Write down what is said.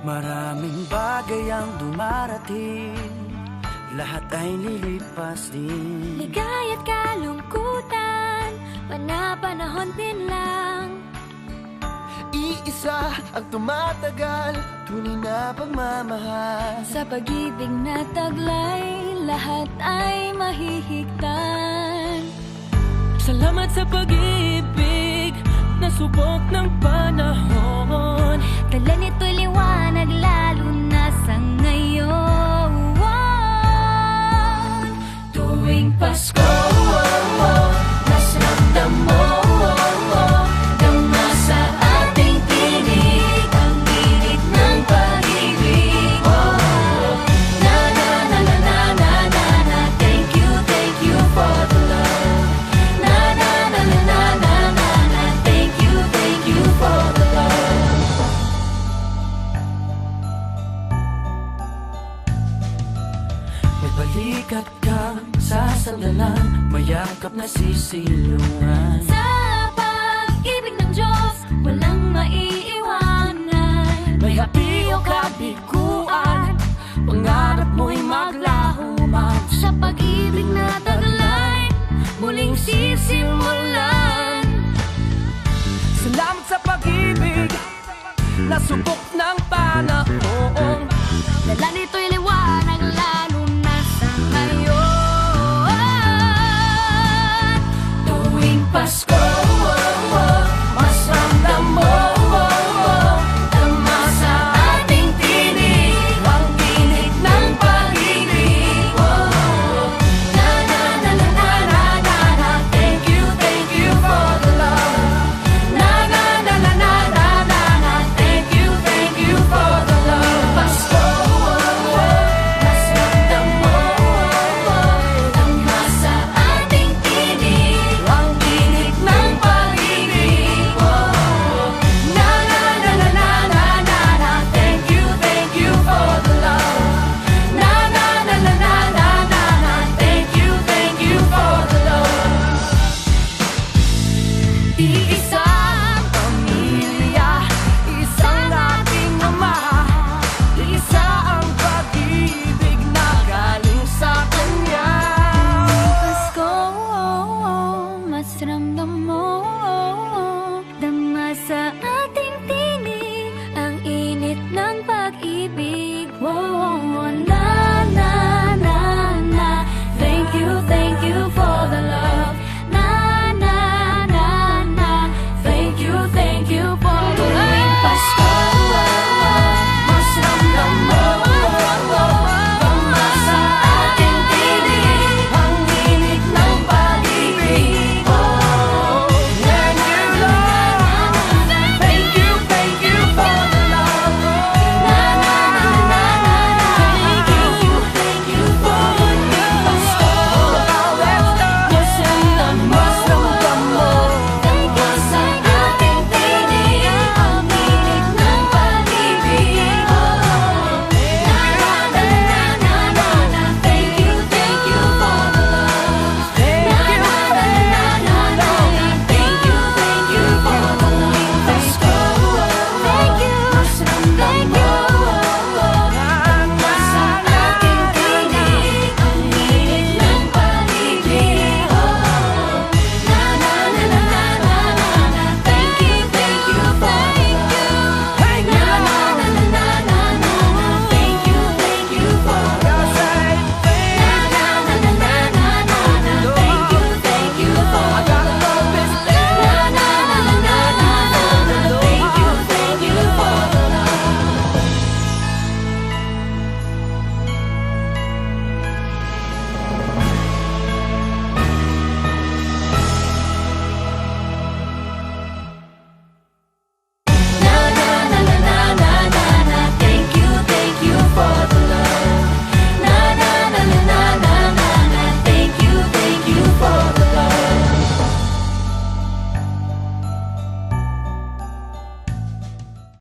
Maraming bagay ang dumarating, lahat ay lilipas din. Ligaya't kalungkutan, panapanahon din lang. Iisa ang tumatagal, tunay na pagmamahal. Sa pag-ibig na taglay, lahat ay mahihigtan. Salamat sa pag-ibig na subok ng panahon. Dala nito'y liwanag lalo na sa ngayon. Tuwing Pasko, mas ramdam mo, dama sa ating tinig ang init ng pag-ibig. Na na na na na na na na, thank you for the love. Na na na na na na na na, thank you for the love. May balikat kang sasandalan, mayakap na sisilungan. Sa pag-ibig ng Diyos, walang maiiwanan. May hapi o kabiguan, pangarap mo'y maglaho man. Sa pag-ibig na taglay, muling sisimulan. Salamat sa pag-ibig na subok ng panahon. Dala nito'y liwanag lalo na sa ngayon. Tuwing Pasko,